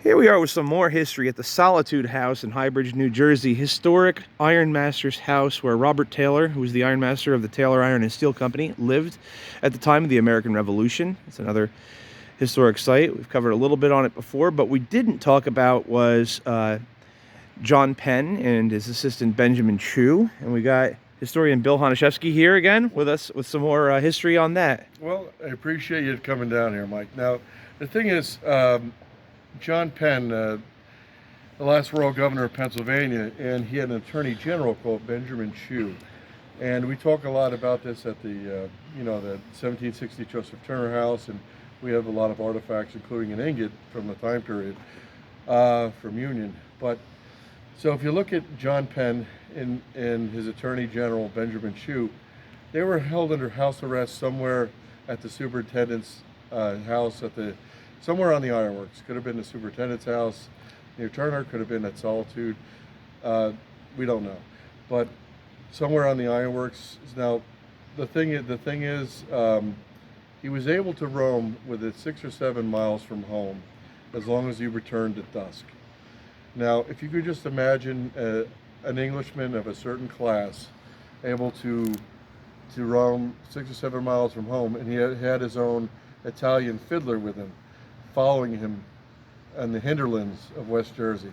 Here we are with some more history at the Solitude House in Highbridge, New Jersey. Historic ironmaster's house where Robert Taylor, who was the ironmaster of the Taylor Iron and Steel Company, lived at the time of the American Revolution. It's another historic site. We've covered a little bit on it before, but we didn't talk about was John Penn and his assistant Benjamin Chew. And we got historian Bill Honishevsky here again with us with some more history on that. Well, I appreciate you coming down here, Mike. Now, the thing is, John Penn, the last royal governor of Pennsylvania, and he had an attorney general called Benjamin Chew. And we talk a lot about this at the, the 1760 Joseph Turner House, and we have a lot of artifacts, including an ingot from the time period from Union. But so if you look at John Penn and his attorney general Benjamin Chew, they were held under house arrest somewhere at the superintendent's house somewhere on the ironworks. Could have been the superintendent's house near Turner, could have been at Solitude. We don't know, but somewhere on the ironworks. Now, the thing is, he was able to roam within 6 or 7 miles from home, as long as he returned at dusk. Now, if you could just imagine an Englishman of a certain class able to roam 6 or 7 miles from home, and he had his own Italian fiddler with him, following him in the hinterlands of West Jersey.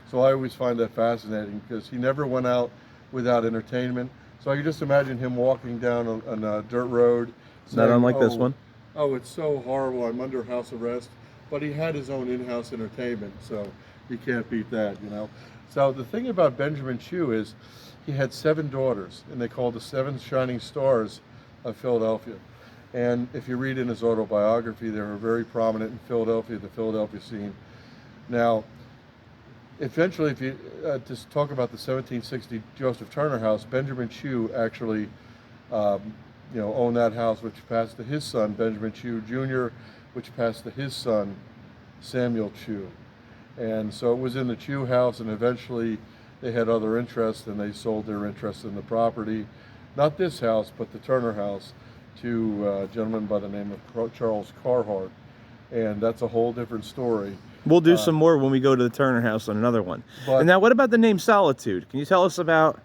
So I always find that fascinating because he never went out without entertainment. So I can just imagine him walking down on a dirt road. Not unlike this one. Oh, it's so horrible, I'm under house arrest. But he had his own in-house entertainment, so you can't beat that, you know. So the thing about Benjamin Chew is he had 7 daughters, and they called the 7 shining stars of Philadelphia. And if you read in his autobiography, they were very prominent in Philadelphia, the Philadelphia scene. Now, eventually, if you just talk about the 1760 Joseph Turner House, Benjamin Chew actually, owned that house, which passed to his son, Benjamin Chew Jr., which passed to his son, Samuel Chew. And so it was in the Chew house, and eventually they had other interests, and they sold their interest in the property. Not this house, but the Turner House, to a gentleman by the name of Charles Carhart, and that's a whole different story. We'll do some more when we go to the Turner House on another one. And now, what about the name Solitude? Can you tell us about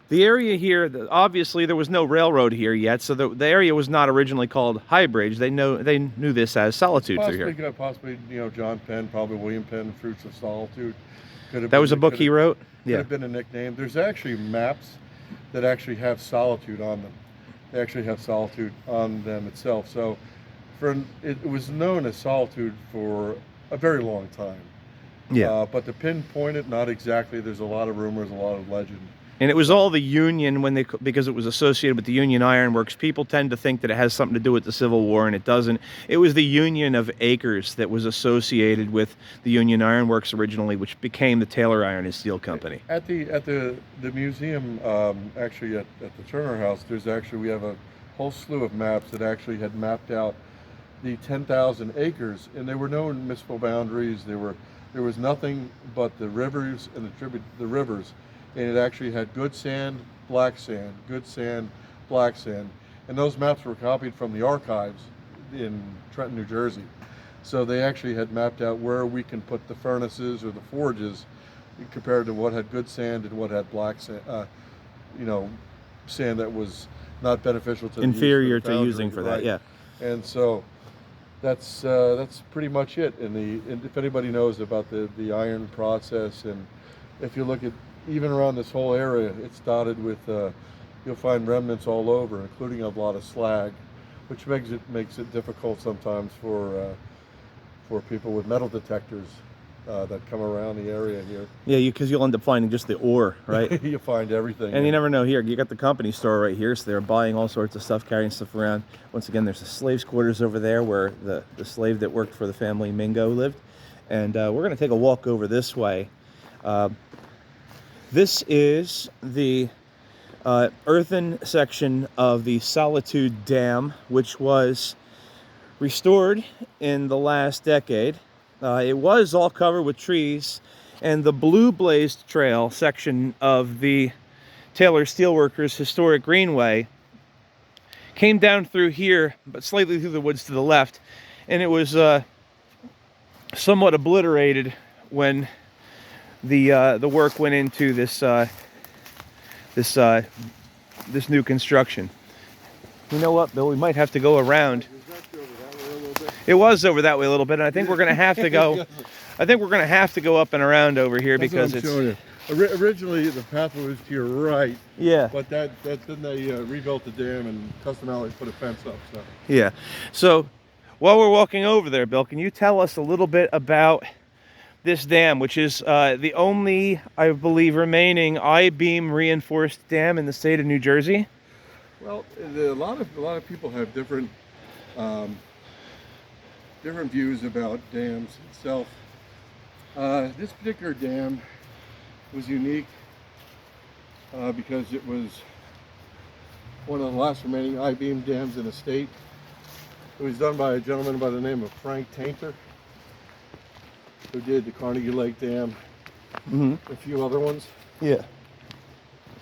the area here? Obviously, there was no railroad here yet, so the area was not originally called Highbridge. They knew this as Solitude through here. Possibly, John Penn, probably William Penn, Fruits of Solitude. That was a book he wrote? Could have been a nickname. There's actually maps that actually have Solitude on them. They actually have Solitude on them itself. So it was known as Solitude for a very long time. Yeah. But to pinpoint it, not exactly. There's a lot of rumors, a lot of legend. And it was all the Union because it was associated with the Union Iron Works. People tend to think that it has something to do with the Civil War, and it doesn't. It was the Union of Acres that was associated with the Union Iron Works originally, which became the Taylor Iron and Steel Company. At the museum, actually at the Turner House, we have a whole slew of maps that actually had mapped out the 10,000 acres, and there were no municipal boundaries. There was nothing but the rivers and the rivers. And it actually had good sand, black sand, good sand, black sand. And those maps were copied from the archives in Trenton, New Jersey. So they actually had mapped out where we can put the furnaces or the forges compared to what had good sand and what had black sand, sand that was not beneficial to inferior to using for that, yeah. And so that's pretty much it. And if anybody knows about the iron process, and if you look at even around this whole area, it's dotted with, you'll find remnants all over, including a lot of slag, which makes it difficult sometimes for people with metal detectors that come around the area here. Yeah, because you'll end up finding just the ore, right? You find everything. And you never know here. You got the company store right here, so they're buying all sorts of stuff, carrying stuff around. Once again, there's the slaves' quarters over there where the slave that worked for the family Mingo lived. And we're going to take a walk over this way. This is the earthen section of the Solitude Dam, which was restored in the last decade. It was all covered with trees, and the Blue Blazed Trail section of the Taylor Steelworkers Historic Greenway came down through here, but slightly through the woods to the left, and it was somewhat obliterated when the work went into this this new construction. You know what, Bill? We might have to go around. It was over that way a little bit, and I think we're going to have to go. I think we're going to have to go up and around over here. That's because it's showing you. Originally the pathway was to your right. Yeah. But then they rebuilt the dam and custom put a fence up. So. Yeah. So while we're walking over there, Bill, can you tell us a little bit about this dam, which is the only, I believe, remaining I-beam reinforced dam in the state of New Jersey? Well, a lot of people have different different views about dams itself. This particular dam was unique because it was one of the last remaining I-beam dams in the state. It was done by a gentleman by the name of Frank Tainter, who did the Carnegie Lake Dam, a few other ones. Yeah.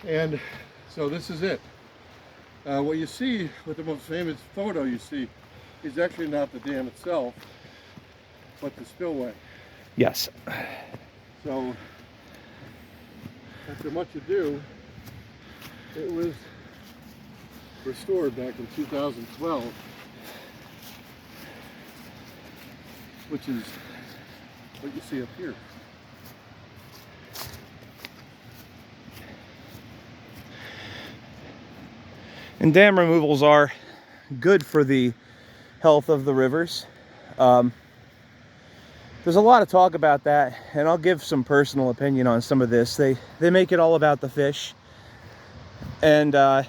And so this is it. What you see with the most famous photo you see is actually not the dam itself, but the spillway. Yes. So after much ado, it was restored back in 2012, which is what you see up here. And dam removals are good for the health of the rivers. There's a lot of talk about that, and I'll give some personal opinion on some of this. They make it all about the fish, and I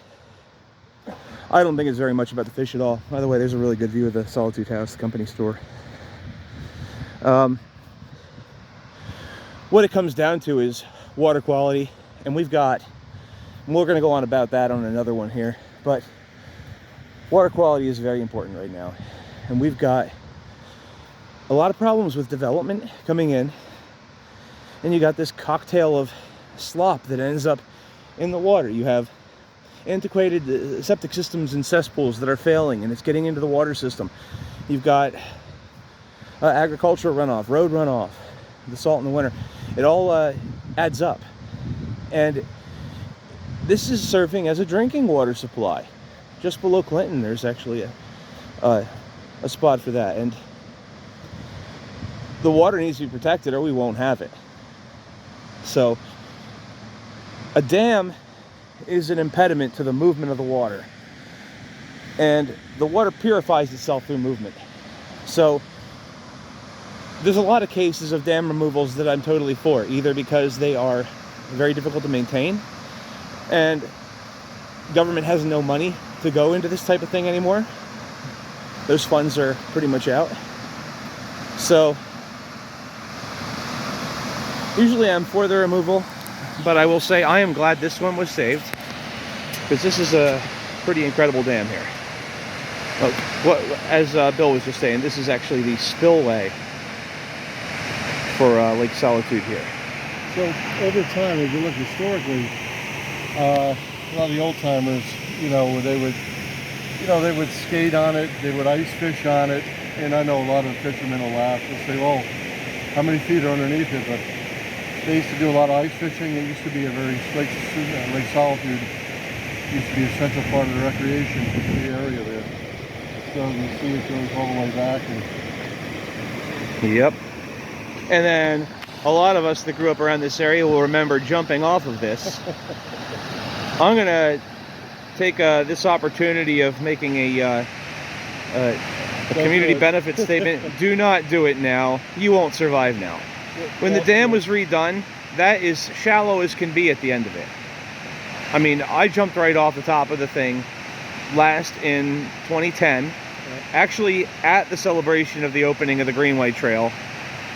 don't think it's very much about the fish at all. By the way, there's a really good view of the Solitude House, the company store. What it comes down to is water quality, and we're going to go on about that on another one here, but water quality is very important right now, and we've got a lot of problems with development coming in, and you got this cocktail of slop that ends up in the water. You have antiquated septic systems and cesspools that are failing, and it's getting into the water system. You've got agricultural runoff, road runoff, the salt in the winter. It all adds up, and this is serving as a drinking water supply. Just below Clinton, there's actually a spot for that, and the water needs to be protected or we won't have it. So a dam is an impediment to the movement of the water, and the water purifies itself through movement. So there's a lot of cases of dam removals that I'm totally for, either because they are very difficult to maintain and government has no money to go into this type of thing anymore. Those funds are pretty much out. So usually I'm for the removal, but I will say I am glad this one was saved, because this is a pretty incredible dam here. As Bill was just saying, this is actually the spillway for Lake Solitude here. So over time, if you look historically, a lot of the old timers, they would skate on it, they would ice fish on it, and I know a lot of fishermen will laugh and say, well, how many feet are underneath it? But they used to do a lot of ice fishing. It used to be a very, Lake Solitude used to be a central part of the recreation in the area there. So you see it goes all the way back. Yep. And then a lot of us that grew up around this area will remember jumping off of this. I'm going to take this opportunity of making a community benefit statement. Do not do it now. You won't survive now. When the dam was redone, that is shallow as can be at the end of it. I mean, I jumped right off the top of the thing last in 2010. Actually, at the celebration of the opening of the Greenway Trail,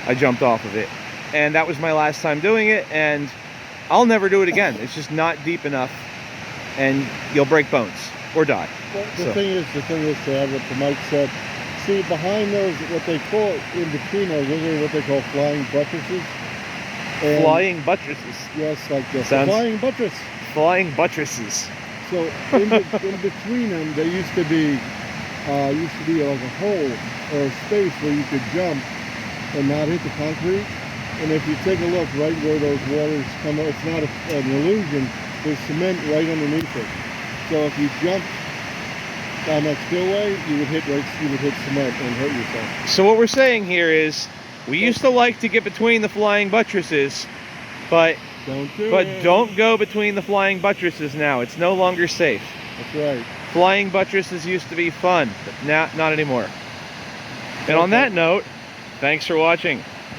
I jumped off of it. And that was my last time doing it, and I'll never do it again. It's just not deep enough, and you'll break bones or die. Well, the thing is, to add what Mike said, see, behind those, what they call, in between those are what they call flying buttresses. And flying buttresses? Yes, like this. Sounds Flying buttress. Flying buttresses. So in between them, there used to be like a hole or a space where you could jump and not hit the concrete. And if you take a look right where those waters come, it's not an illusion. There's cement right underneath it. So if you jumped down that spillway, you would hit cement and hurt yourself. So what we're saying here is, we used to like to get between the flying buttresses, but don't go between the flying buttresses now. It's no longer safe. That's right. Flying buttresses used to be fun, but not anymore. And on that note, thanks for watching.